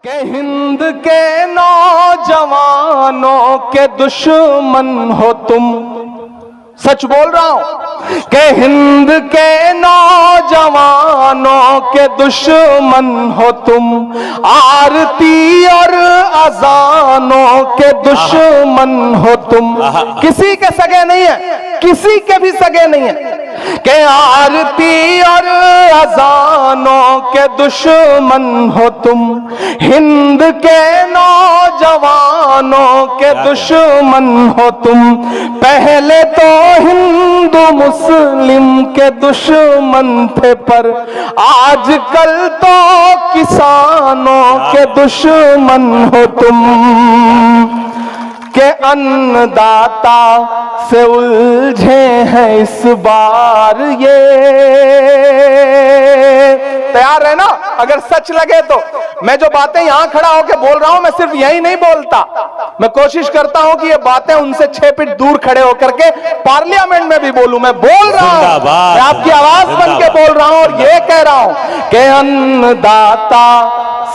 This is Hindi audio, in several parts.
कि हिंद के नौजवानों के दुश्मन हो तुम। सच बोल रहा हूं कि हिंद के नौजवानों के दुश्मन हो तुम, आरती और अजानों के दुश्मन हो तुम। किसी के सगे नहीं है, किसी के भी सगे नहीं है कि आरती और अजानों के दुश्मन हो तुम, हिंद के नौजवानों के दुश्मन हो तुम। पहले तो हिंदू मुस्लिम के दुश्मन थे, पर आजकल तो किसानों के दुश्मन हो तुम। के अन्नदाता से उलझे हैं इस बार ये। तैयार है ना? अगर सच लगे तो मैं जो बातें यहां खड़ा होकर बोल रहा हूं, मैं सिर्फ यही नहीं बोलता, मैं कोशिश करता हूं कि ये बातें उनसे 6 फीट दूर खड़े होकर के पार्लियामेंट में भी बोलूं। मैं बोल रहा हूं, मैं आपकी आवाज बन के बोल रहा हूं और ये कह रहा हूं कि अन्नदाता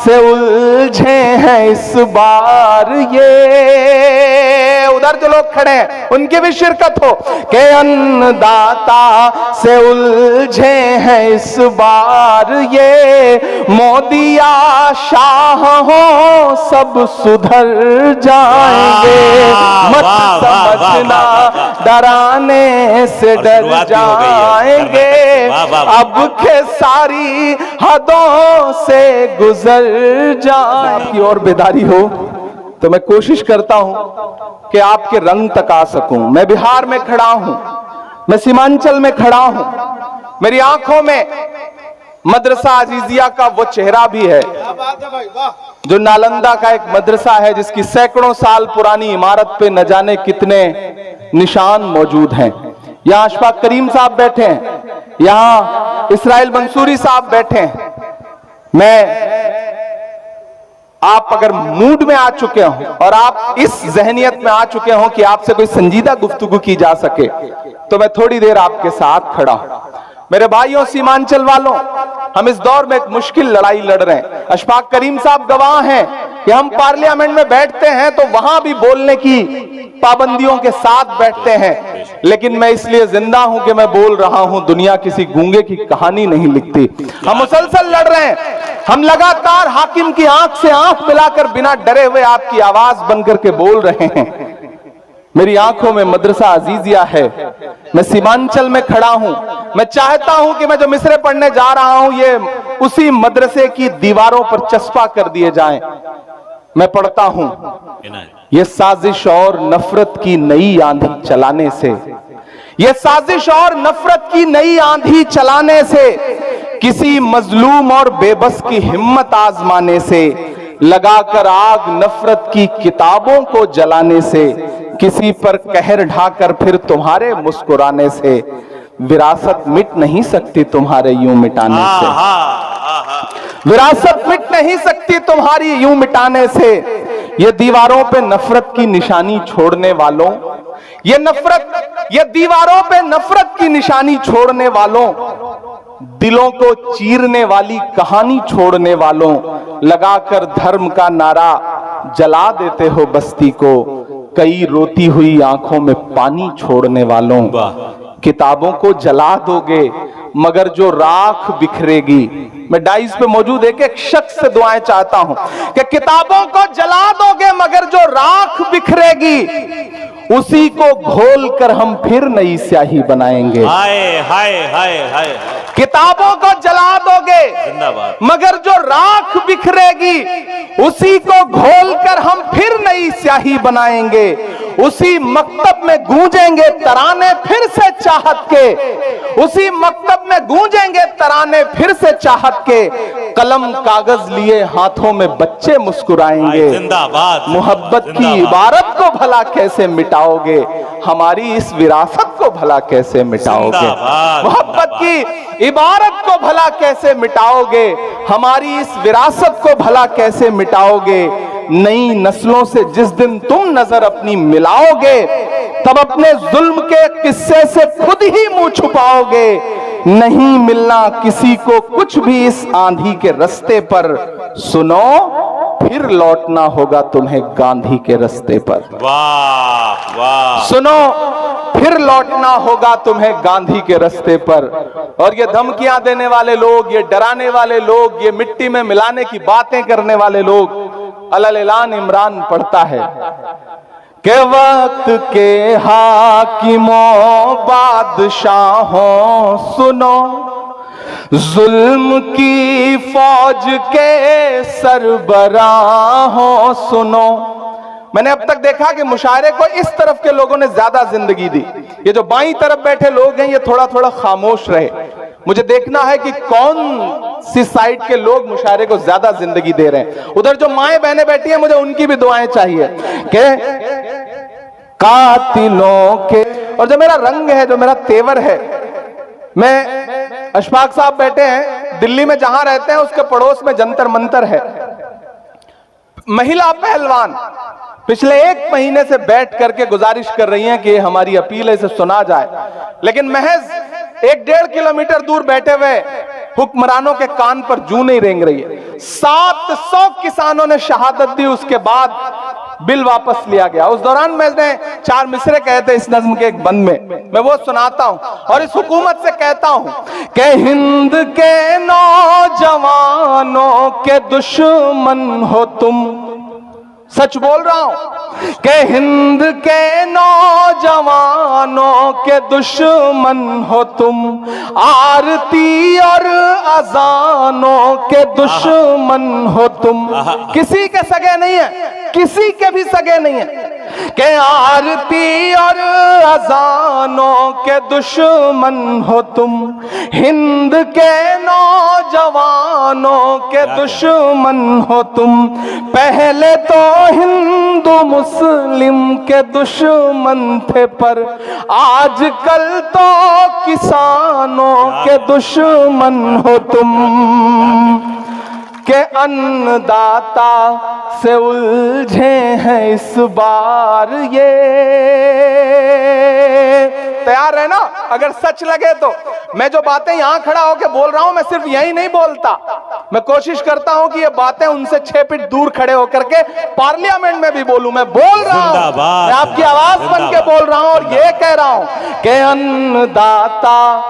से उलझे हैं इस बार ये। उधर जो लोग खड़े हैं उनकी भी शिरकत हो कि अन्नदाता से उलझे हैं इस बार ये। मोदिया शाह हो सब सुधर जाएंगे, मत समझना डराने से डर जाएंगे। अब के सारी हदों से गुजर जाएंगी। और बेदारी हो तो मैं कोशिश करता हूं कि आपके रंग तक आ सकूं। मैं बिहार में खड़ा हूं, मैं सीमांचल में खड़ा हूं, मेरी आंखों में मदरसा अजीजिया का वो चेहरा भी है जो नालंदा का एक मदरसा है, जिसकी सैकड़ों साल पुरानी इमारत पे न जाने कितने निशान मौजूद हैं। यहां अशफाक करीम साहब बैठे हैं, यहां इसराइल मंसूरी साहब बैठे हैं। मैं आप अगर मूड में आ चुके हो और आप इस जहनियत में आ चुके हो कि आपसे कोई संजीदा गुफ्तगू की जा सके, तो मैं थोड़ी देर आपके साथ खड़ा हूं। मेरे भाइयों सीमांचल वालों, हम इस दौर में एक मुश्किल लड़ाई लड़ रहे हैं। अशफाक करीम साहब गवाह हैं कि हम पार्लियामेंट में बैठते हैं तो वहां भी बोलने की पाबंदियों के साथ बैठते हैं, लेकिन मैं इसलिए जिंदा हूं कि मैं बोल रहा हूं। दुनिया किसी गूंगे की कहानी नहीं लिखती। हम मुसलसल लड़ रहे हैं, हम लगातार हाकिम की आंख से आंख मिलाकर बिना डरे हुए आपकी आवाज बनकर के बोल रहे हैं। मेरी आंखों में मदरसा अजीजिया है, मैं सीमांचल में खड़ा हूं। मैं चाहता हूं कि मैं जो मिसरे पढ़ने जा रहा हूं ये उसी मदरसे की दीवारों पर चस्पा कर दिए जाएं। मैं पढ़ता हूं, ये साजिश और नफरत की नई आंधी चलाने से, ये साजिश और नफरत की नई आंधी चलाने से, किसी मजलूम और बेबस की हिम्मत आजमाने से, लगाकर आग नफरत की किताबों को जलाने से, किसी पर कहर ढाकर फिर तुम्हारे मुस्कुराने से, विरासत मिट नहीं सकती तुम्हारे यूं मिटाने से। विरासत मिट नहीं सकती तुम्हारी यूं मिटाने से। ये दीवारों पे नफरत की निशानी छोड़ने वालों, ये दीवारों पे नफरत की निशानी छोड़ने वालों, दिलों को चीरने वाली कहानी छोड़ने वालों, लगाकर धर्म का नारा जला देते हो बस्ती को, कई रोती हुई आंखों में पानी छोड़ने वालों। किताबों को जला दोगे मगर जो राख बिखरेगी। मैं डाइस पे मौजूद एक शख्स से दुआएं चाहता हूं कि किताबों को जला दोगे मगर जो राख बिखरेगी, उसी को घोल कर हम फिर नई स्याही बनाएंगे। हाय हाय हाय हाय। किताबों को जला दोगे मगर जो राख बिखरेगी, उसी को घोल कर हम फिर नई स्याही बनाएंगे। उसी मकतब में गूंजेंगे तराने फिर से चाहत के, उसी मकतब में गूंजेंगे तराने फिर से चाहत के। कलम कागज लिए हाथों में बच्चे मुस्कुराएंगे। मोहब्बत की इबारत को भला कैसे मिटाओगे, हमारी इस विरासत को भला कैसे मिटाओगे। मोहब्बत की इबारत को भला कैसे मिटाओगे, हमारी इस विरासत को भला कैसे मिटाओगे। नई नस्लों से जिस दिन तुम नजर अपनी मिलाओगे, तब अपने जुल्म के किस्से से खुद ही मुंह छुपाओगे। नहीं मिलना किसी को कुछ भी इस आंधी के रास्ते पर, सुनो फिर लौटना होगा तुम्हें गांधी के रास्ते पर। वाह वाह। सुनो, फिर लौटना होगा तुम्हें गांधी के रास्ते पर। और ये धमकियां देने वाले लोग, ये डराने वाले लोग, ये मिट्टी में मिलाने की बातें करने वाले लोग, अलल ऐलान इमरान पढ़ता है कि वक्त के हाकिमों बादशाहों सुनो, जुल्म की फौज के सरबराहों सुनो। मैंने अब तक देखा कि मुशायरे को इस तरफ के लोगों ने ज्यादा जिंदगी दी। ये जो बाईं तरफ बैठे लोग हैं ये थोड़ा थोड़ा खामोश रहे। मुझे देखना है कि कौन सी साइड के लोग मुशायरे को ज्यादा जिंदगी दे रहे हैं। उधर जो माएं बहनें बैठी हैं मुझे उनकी भी दुआएं चाहिए कि कातिलों के, और जो मेरा रंग है, जो मेरा तेवर है, मैं अशफाक साहब बैठे हैं दिल्ली में, जहां रहते हैं उसके पड़ोस में जंतर मंतर है। महिला पहलवान पिछले 1 महीने से बैठ करके गुजारिश कर रही हैं कि हमारी अपील है, इसे सुना जाए, लेकिन महज 1-1.5 किलोमीटर दूर बैठे हुए हुक्मरानों के कान पर जूं नहीं रेंग रही है। 700 किसानों ने शहादत दी, उसके बाद बिल वापस लिया गया। उस दौरान मैंने 4 मिसरे कहे थे इस नज्म के एक बंद में, मैं वो सुनाता हूं और इस हुकूमत से कहता हूं कि हिंद के नौजवानों के दुश्मन हो तुम। सच बोल रहा हूं कि हिंद के नौजवानों के दुश्मन हो तुम, आरती और अजानों के दुश्मन हो तुम। किसी के सगे नहीं है, किसी के भी सगे नहीं है कि आरती और अजानों के दुश्मन हो तुम, हिंद के नौजवानों के दुश्मन हो तुम। पहले तो हिंदू मुस्लिम के दुश्मन थे, पर आजकल तो किसानों के दुश्मन हो तुम। के अन्नदाता से उलझे हैं इस बार ये। तैयार है ना? अगर सच लगे तो मैं जो बातें यहां खड़ा होकर बोल रहा हूं, मैं सिर्फ यही नहीं बोलता, मैं कोशिश करता हूं कि ये बातें उनसे 6 फीट दूर खड़े होकर के पार्लियामेंट में भी बोलूं। मैं बोल रहा हूं, मैं आपकी आवाज बन के बोल रहा हूं और ये कह रहा हूं कि अन्नदाता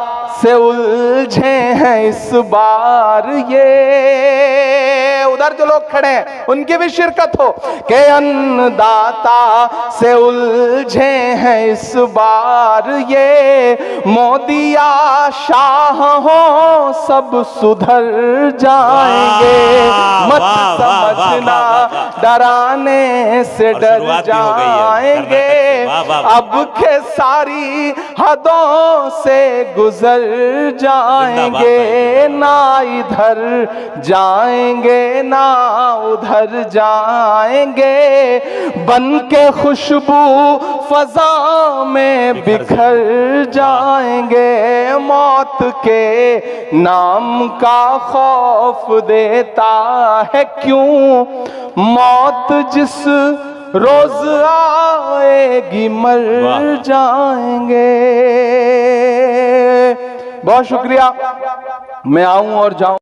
से उलझे हैं इस बार ये। उधर जो लोग खड़े हैं उनकी भी शिरकत हो कि अन्नदाता से उलझे हैं इस बार ये। मोदिया शाह हो सब सुधर जाएंगे, मत समझना डराने से डर जाएंगे। अब के सारी हदों से गुजर जाएंगे, ना इधर जाएंगे ना उधर जाएंगे। बन के खुशबू फजा में बिखर जाएंगे। मौत के नाम का खौफ देता है क्यों, मौत जिस रोज आएगी मर जाएंगे। बहुत शुक्रिया, मैं आऊं और जाऊं।